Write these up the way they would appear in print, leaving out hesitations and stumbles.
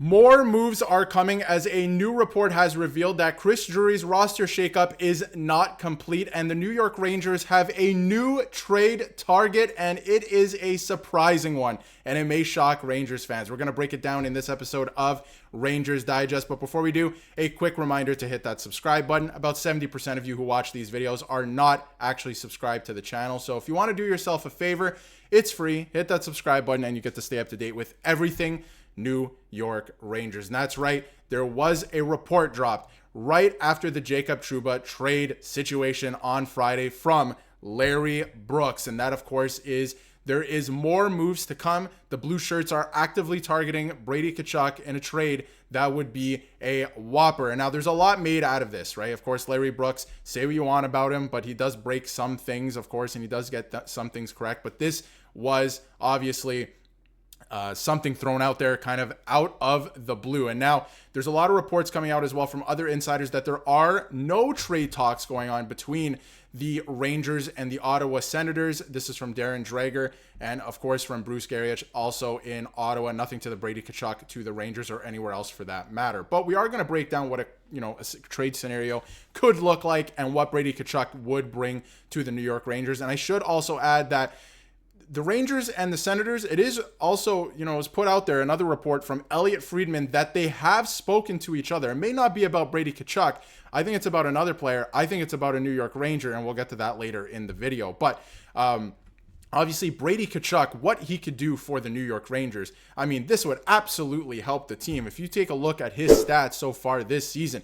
More moves are coming as a new report has revealed that Chris Drury's roster shakeup is not complete, and the New York Rangers have a new trade target, and it is a surprising one, and it may shock Rangers fans. We're going to break it down in this episode of Rangers Digest, but before we do, a quick reminder to hit that subscribe button. About 70% of you who watch these videos are not actually subscribed to the channel, so if you want to do yourself a favor, it's free. Hit that subscribe button and you get to stay up to date with everything New York Rangers. And that's right, there was a report dropped right after the Jacob Trouba trade situation on Friday from Larry Brooks. And that, of course, is there is more moves to come. The Blue Shirts are actively targeting Brady Tkachuk in a trade that would be a whopper. And now there's a lot made out of this, right? Of course, Larry Brooks, say what you want about him, but he does break some things, of course, and he does get some things correct. But this was obviously something thrown out there kind of out of the blue. And now there's a lot of reports coming out as well from other insiders that there are no trade talks going on between the Rangers and the Ottawa Senators. This is from Darren Dreger and of course from Bruce Garrioch, also in Ottawa. Nothing to the Brady Tkachuk to the Rangers or anywhere else for that matter. But we are going to break down what a trade scenario could look like and what Brady Tkachuk would bring to the New York Rangers. And I should also add that the Rangers and the Senators, it is also, it was put out there, another report from Elliot Friedman, that they have spoken to each other. It may not be about Brady Tkachuk. I think it's about another player. I think it's about a New York Ranger, and we'll get to that later in the video. But obviously, Brady Tkachuk, what he could do for the New York Rangers, I mean, this would absolutely help the team. If you take a look at his stats so far this season,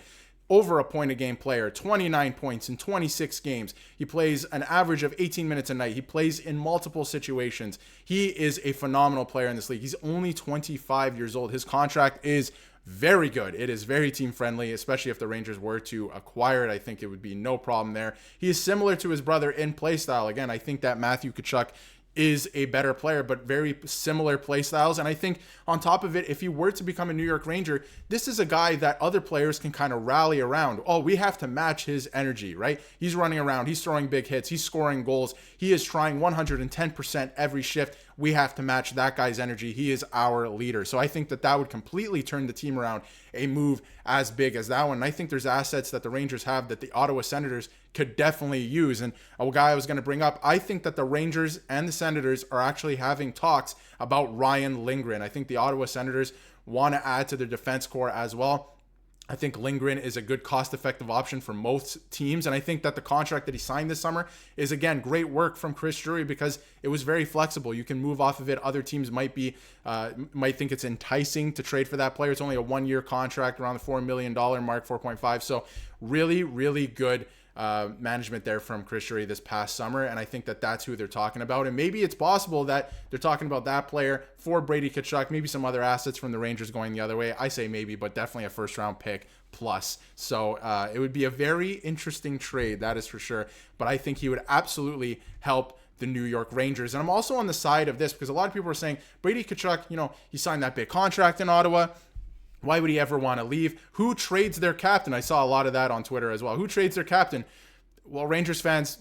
over a point a game player, 29 points in 26 games. He plays an average of 18 minutes a night. He plays in multiple situations. He is a phenomenal player in this league. He's only 25 years old. His contract is very good. It is very team friendly, especially if the Rangers were to acquire it. I think it would be no problem there. He is similar to his brother in play style. Again, I think that Matthew Tkachuk is a better player, but very similar play styles. And I think on top of it, if he were to become a New York Ranger, this is a guy that other players can kind of rally around. Oh, we have to match his energy, right? He's running around, he's throwing big hits, he's scoring goals, he is trying 110% every shift. We have to match that guy's energy. He is our leader. So I think that would completely turn the team around, a move as big as that one. And I think there's assets that the Rangers have that the Ottawa Senators could definitely use. And a guy I was going to bring up, I think that the Rangers and the Senators are actually having talks about Ryan Lindgren. I think the Ottawa Senators want to add to their defense core as well. I think Lindgren is a good cost-effective option for most teams. And I think that the contract that he signed this summer is, again, great work from Chris Drury because it was very flexible. You can move off of it. Other teams might think it's enticing to trade for that player. It's only a one-year contract around the $4 million mark, 4.5. So really, really good management there from Chris Drury this past summer, and I think that that's who they're talking about. And maybe it's possible that they're talking about that player for Brady Tkachuk, maybe some other assets from the Rangers going the other way. I say maybe, but definitely a first-round pick plus. So it would be a very interesting trade, that is for sure. But I think he would absolutely help the New York Rangers. And I'm also on the side of this because a lot of people are saying Brady Tkachuk, he signed that big contract in Ottawa. Why would he ever want to leave? Who trades their captain? I saw a lot of that on Twitter as well. Who trades their captain? Well, Rangers fans,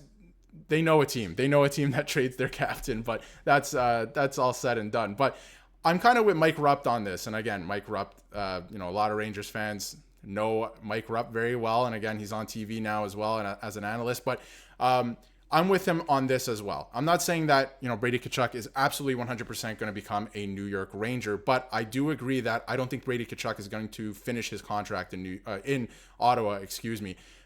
they know a team. They know a team that trades their captain, but that's all said and done. But I'm kind of with Mike Rupp on this. And again, Mike Rupp, a lot of Rangers fans know Mike Rupp very well. And again, he's on TV now as well and as an analyst. But I'm with him on this as well. I'm not saying that, Brady Tkachuk is absolutely 100% going to become a New York Ranger, but I do agree that I don't think Brady Tkachuk is going to finish his contract in Ottawa,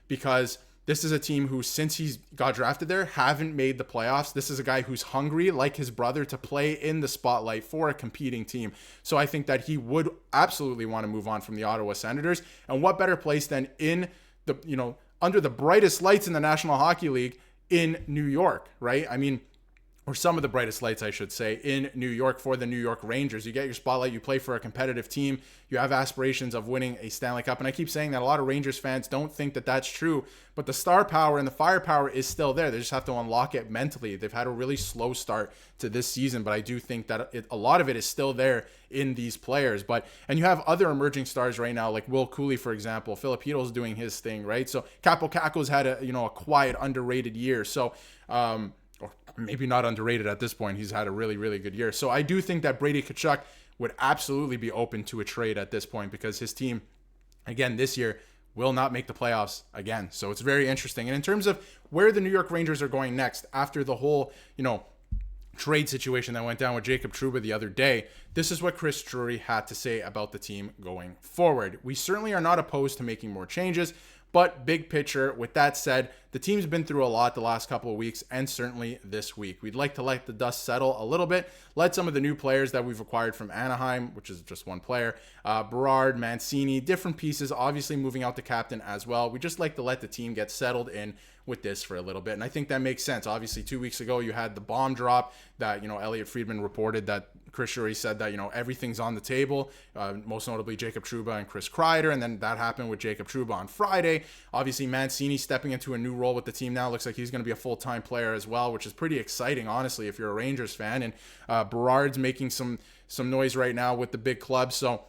because this is a team who, since he's got drafted there, haven't made the playoffs. This is a guy who's hungry, like his brother, to play in the spotlight for a competing team. So I think that he would absolutely want to move on from the Ottawa Senators. And what better place than in the, under the brightest lights in the National Hockey League, in New York, right? I mean, or some of the brightest lights, I should say, in New York for the New York Rangers. You get your spotlight, you play for a competitive team, you have aspirations of winning a Stanley Cup. And I keep saying that a lot of Rangers fans don't think that that's true, but the star power and the firepower is still there. They just have to unlock it mentally. They've had a really slow start to this season, but I do think that a lot of it is still there in these players. And you have other emerging stars right now, like Will Cooley, for example. Filipino's doing his thing, right? So Capo Caco's had a quiet, underrated year. So, or maybe not underrated at this point. He's had a really, really good year. So I do think that Brady Tkachuk would absolutely be open to a trade at this point, because his team, again, this year will not make the playoffs again. So it's very interesting. And in terms of where the New York Rangers are going next after the whole, trade situation that went down with Jacob Trouba the other day, this is what Chris Drury had to say about the team going forward. We certainly are not opposed to making more changes, but big picture, with that said, the team's been through a lot the last couple of weeks, and certainly this week. We'd like to let the dust settle a little bit, let some of the new players that we've acquired from Anaheim, which is just one player, Berard, Mancini, different pieces, obviously moving out the captain as well. We just like to let the team get settled in with this for a little bit, and I think that makes sense. Obviously, 2 weeks ago, you had the bomb drop that, Elliot Friedman reported that Chris Drury said that, everything's on the table, most notably Jacob Trouba and Chris Kreider, and then that happened with Jacob Trouba on Friday. Obviously, Mancini stepping into a new role with the team now. Looks like he's going to be a full-time player as well, which is pretty exciting, honestly, if you're a Rangers fan. And Berard's making some noise right now with the big club, so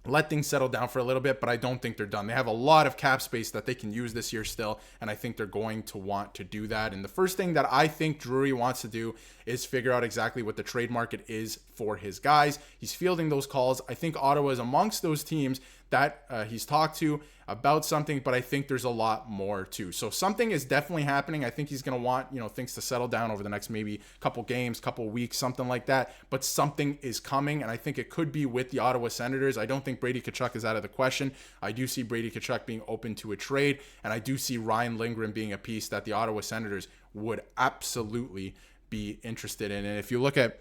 let things settle down for a little bit, but I don't think they're done. They have a lot of cap space that they can use this year still, and I think they're going to want to do that. And the first thing that I think Drury wants to do is figure out exactly what the trade market is for his guys. He's fielding those calls. I think Ottawa is amongst those teams that he's talked to about something, but I think there's a lot more too. So something is definitely happening. I think he's going to want, things to settle down over the next maybe couple games, couple weeks, something like that, but something is coming, and I think it could be with the Ottawa Senators. I don't think Brady Tkachuk is out of the question. I do see Brady Tkachuk being open to a trade, and I do see Ryan Lindgren being a piece that the Ottawa Senators would absolutely be interested in. And if you look at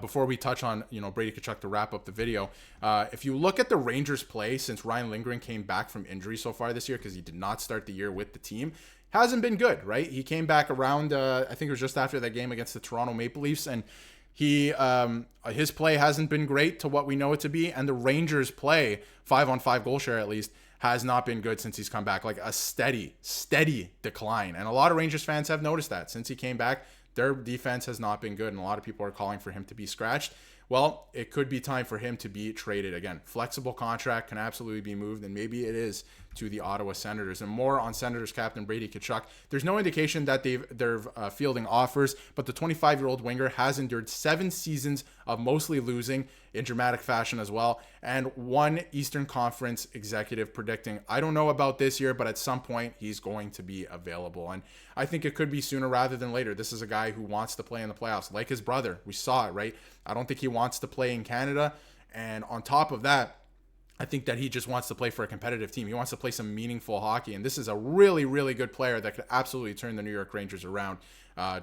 before we touch on, Brady Tkachuk to wrap up the video, if you look at the Rangers play since Ryan Lindgren came back from injury so far this year, because he did not start the year with the team, hasn't been good, right? He came back around, I think it was just after that game against the Toronto Maple Leafs, and his play hasn't been great to what we know it to be, and the Rangers play 5-on-5 goal share at least has not been good since he's come back, like a steady decline. And a lot of Rangers fans have noticed that since he came back. Their defense has not been good, and a lot of people are calling for him to be scratched. Well, it could be time for him to be traded again. Flexible contract, can absolutely be moved, and maybe it is to the Ottawa Senators. And more on Senators captain Brady Tkachuk. There's no indication that they're fielding offers, but the 25-year-old winger has endured 7 seasons of mostly losing in dramatic fashion as well, and one Eastern Conference executive predicting, I don't know about this year, but at some point he's going to be available. And I think it could be sooner rather than later. This is a guy who wants to play in the playoffs, like his brother. We saw it, right? I don't think he wants to play in Canada. And on top of that, I think that he just wants to play for a competitive team. He wants to play some meaningful hockey. And this is a really, really good player that could absolutely turn the New York Rangers around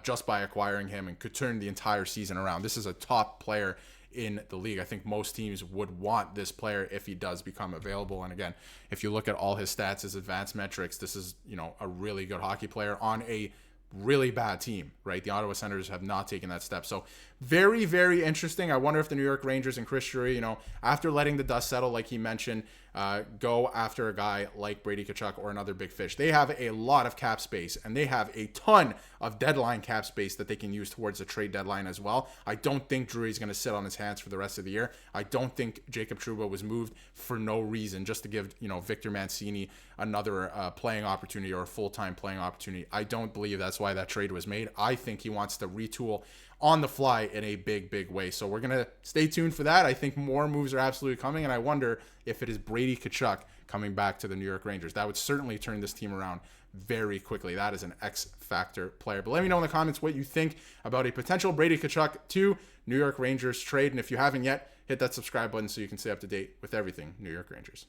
just by acquiring him, and could turn the entire season around. This is a top player in the league. I think most teams would want this player if he does become available. And again, if you look at all his stats, his advanced metrics, this is, a really good hockey player on a really bad team, right? The Ottawa Senators have not taken that step. So very, very interesting. I wonder if the New York Rangers and Chris Drury, after letting the dust settle, like he mentioned, go after a guy like Brady Tkachuk or another big fish. They have a lot of cap space, and they have a ton of deadline cap space that they can use towards the trade deadline as well. I don't think Drury's going to sit on his hands for the rest of the year. I don't think Jacob Trouba was moved for no reason, just to give, Victor Mancini another playing opportunity or a full-time playing opportunity. I don't believe that's why that trade was made. I think he wants to retool on the fly in a big, big way. So we're going to stay tuned for that. I think more moves are absolutely coming, and I wonder if it is Brady Tkachuk coming back to the New York Rangers. That would certainly turn this team around very quickly. That is an X-factor player. But let me know in the comments what you think about a potential Brady Tkachuk to New York Rangers trade. And if you haven't yet, hit that subscribe button so you can stay up to date with everything New York Rangers.